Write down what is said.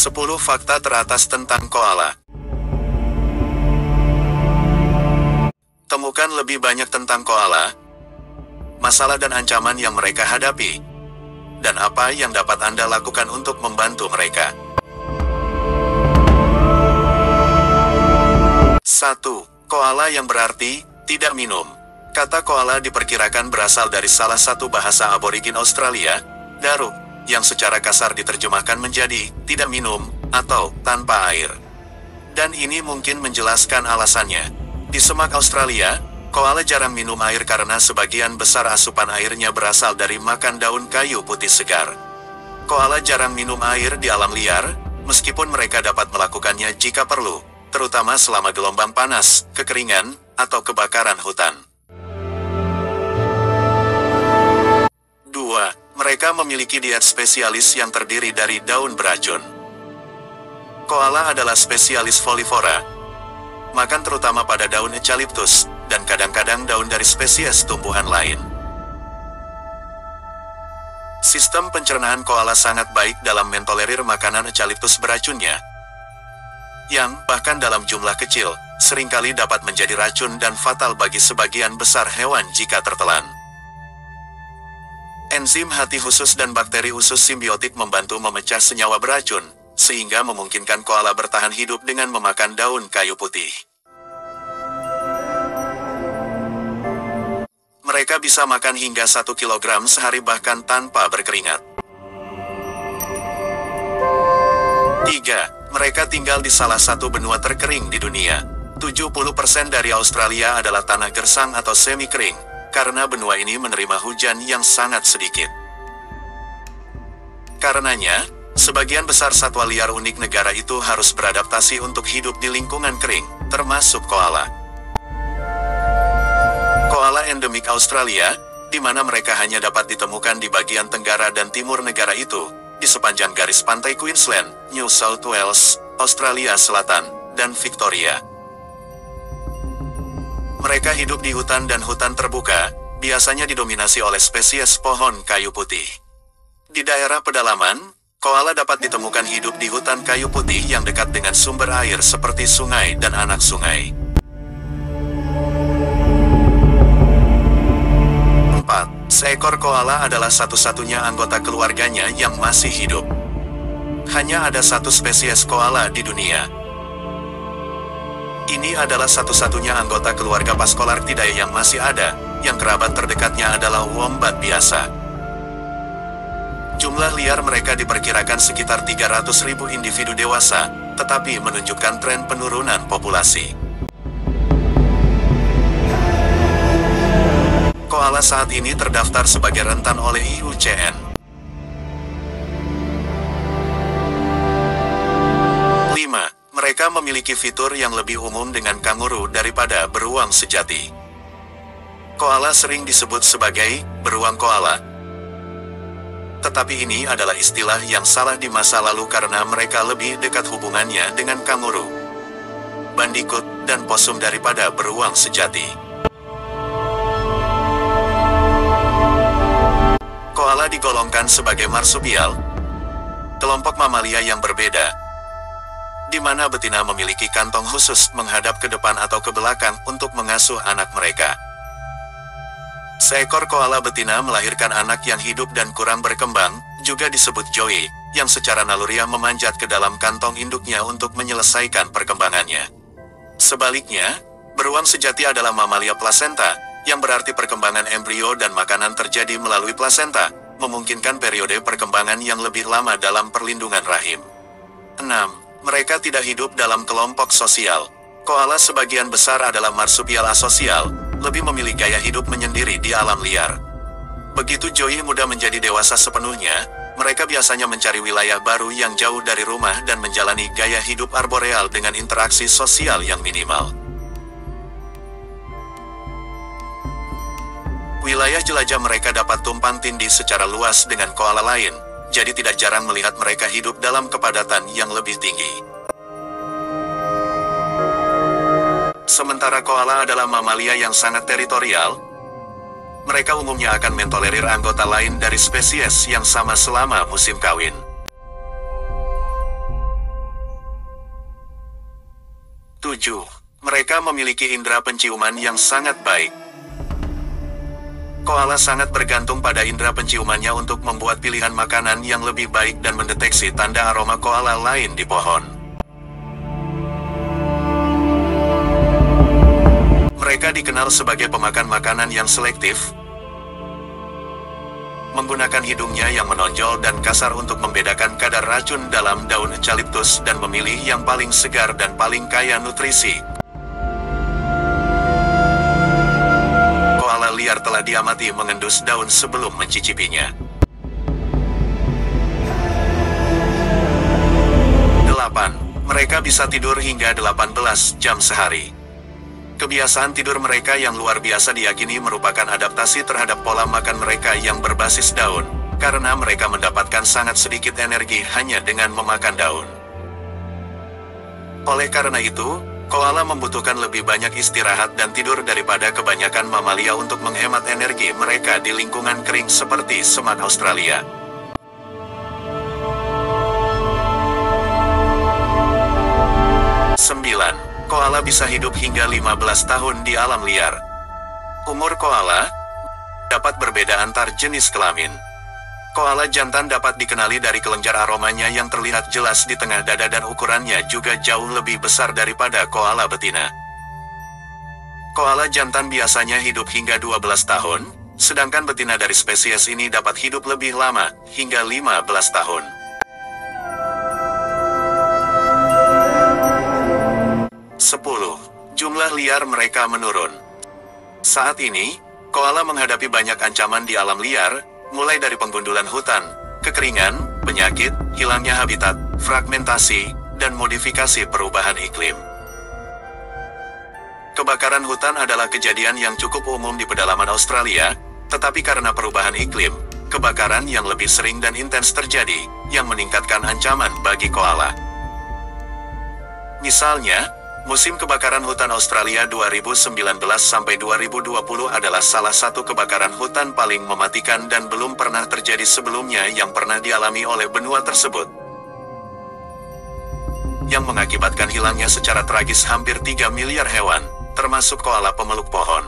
10 fakta teratas tentang koala. Temukan lebih banyak tentang koala, masalah dan ancaman yang mereka hadapi, dan apa yang dapat Anda lakukan untuk membantu mereka. 1. Koala yang berarti tidak minum. Kata koala diperkirakan berasal dari salah satu bahasa aborigin Australia, Darug, yang secara kasar diterjemahkan menjadi tidak minum atau tanpa air. Dan ini mungkin menjelaskan alasannya. Di semak Australia, koala jarang minum air karena sebagian besar asupan airnya berasal dari makan daun kayu putih segar. Koala jarang minum air di alam liar, meskipun mereka dapat melakukannya jika perlu, terutama selama gelombang panas, kekeringan, atau kebakaran hutan. 2. Mereka memiliki diet spesialis yang terdiri dari daun beracun. Koala adalah spesialis folivora, makan terutama pada daun eucalyptus, dan kadang-kadang daun dari spesies tumbuhan lain. Sistem pencernaan koala sangat baik dalam mentolerir makanan eucalyptus beracunnya, yang, bahkan dalam jumlah kecil, seringkali dapat menjadi racun dan fatal bagi sebagian besar hewan jika tertelan. Enzim hati khusus dan bakteri usus simbiotik membantu memecah senyawa beracun, sehingga memungkinkan koala bertahan hidup dengan memakan daun kayu putih. Mereka bisa makan hingga 1 kilogram sehari bahkan tanpa berkeringat. 3. Mereka tinggal di salah satu benua terkering di dunia. 70% dari Australia adalah tanah gersang atau semi-kering, karena benua ini menerima hujan yang sangat sedikit. Karenanya, sebagian besar satwa liar unik negara itu harus beradaptasi untuk hidup di lingkungan kering, termasuk koala. Koala endemik Australia, di mana mereka hanya dapat ditemukan di bagian tenggara dan timur negara itu, di sepanjang garis pantai Queensland, New South Wales, Australia Selatan, dan Victoria. Mereka hidup di hutan dan hutan terbuka, biasanya didominasi oleh spesies pohon kayu putih. Di daerah pedalaman, koala dapat ditemukan hidup di hutan kayu putih yang dekat dengan sumber air seperti sungai dan anak sungai. 4. Seekor koala adalah satu-satunya anggota keluarganya yang masih hidup. Hanya ada satu spesies koala di dunia. Ini adalah satu-satunya anggota keluarga Pascolarctidae yang masih ada, yang kerabat terdekatnya adalah wombat biasa. Jumlah liar mereka diperkirakan sekitar 300.000 individu dewasa, tetapi menunjukkan tren penurunan populasi. Koala saat ini terdaftar sebagai rentan oleh IUCN. 5. Mereka memiliki fitur yang lebih umum dengan kanguru daripada beruang sejati. Koala sering disebut sebagai beruang koala. Tetapi ini adalah istilah yang salah di masa lalu karena mereka lebih dekat hubungannya dengan kanguru, bandikut, dan posum daripada beruang sejati. Koala digolongkan sebagai marsupial, kelompok mamalia yang berbeda, di mana betina memiliki kantong khusus menghadap ke depan atau ke belakang untuk mengasuh anak mereka. Seekor koala betina melahirkan anak yang hidup dan kurang berkembang, juga disebut joey, yang secara naluriah memanjat ke dalam kantong induknya untuk menyelesaikan perkembangannya. Sebaliknya, beruang sejati adalah mamalia plasenta, yang berarti perkembangan embrio dan makanan terjadi melalui plasenta, memungkinkan periode perkembangan yang lebih lama dalam perlindungan rahim. 6. Mereka tidak hidup dalam kelompok sosial. Koala sebagian besar adalah marsupial asosial, lebih memilih gaya hidup menyendiri di alam liar. Begitu joey muda menjadi dewasa sepenuhnya, mereka biasanya mencari wilayah baru yang jauh dari rumah dan menjalani gaya hidup arboreal dengan interaksi sosial yang minimal. Wilayah jelajah mereka dapat tumpang tindih secara luas dengan koala lain, jadi tidak jarang melihat mereka hidup dalam kepadatan yang lebih tinggi. Sementara koala adalah mamalia yang sangat teritorial, mereka umumnya akan mentolerir anggota lain dari spesies yang sama selama musim kawin. 7. Mereka memiliki indera penciuman yang sangat baik. Koala sangat bergantung pada indera penciumannya untuk membuat pilihan makanan yang lebih baik dan mendeteksi tanda aroma koala lain di pohon. Mereka dikenal sebagai pemakan makanan yang selektif, menggunakan hidungnya yang menonjol dan kasar untuk membedakan kadar racun dalam daun eucalyptus dan memilih yang paling segar dan paling kaya nutrisi. Koala liar telah diamati mengendus daun sebelum mencicipinya. 8. Mereka bisa tidur hingga 18 jam sehari. Kebiasaan tidur mereka yang luar biasa diyakini merupakan adaptasi terhadap pola makan mereka yang berbasis daun, karena mereka mendapatkan sangat sedikit energi hanya dengan memakan daun. Oleh karena itu, koala membutuhkan lebih banyak istirahat dan tidur daripada kebanyakan mamalia untuk menghemat energi mereka di lingkungan kering seperti semak Australia. Koala bisa hidup hingga 15 tahun di alam liar. Umur koala dapat berbeda antar jenis kelamin. Koala jantan dapat dikenali dari kelenjar aromanya yang terlihat jelas di tengah dada dan ukurannya juga jauh lebih besar daripada koala betina. Koala jantan biasanya hidup hingga 12 tahun, sedangkan betina dari spesies ini dapat hidup lebih lama, hingga 15 tahun. 10. Jumlah liar mereka menurun. Saat ini, koala menghadapi banyak ancaman di alam liar, mulai dari penggundulan hutan, kekeringan, penyakit, hilangnya habitat, fragmentasi, dan modifikasi perubahan iklim. Kebakaran hutan adalah kejadian yang cukup umum di pedalaman Australia, tetapi karena perubahan iklim, kebakaran yang lebih sering dan intens terjadi, yang meningkatkan ancaman bagi koala. Misalnya, musim kebakaran hutan Australia 2019-2020 adalah salah satu kebakaran hutan paling mematikan dan belum pernah terjadi sebelumnya yang pernah dialami oleh benua tersebut, yang mengakibatkan hilangnya secara tragis hampir 3 miliar hewan, termasuk koala pemeluk pohon.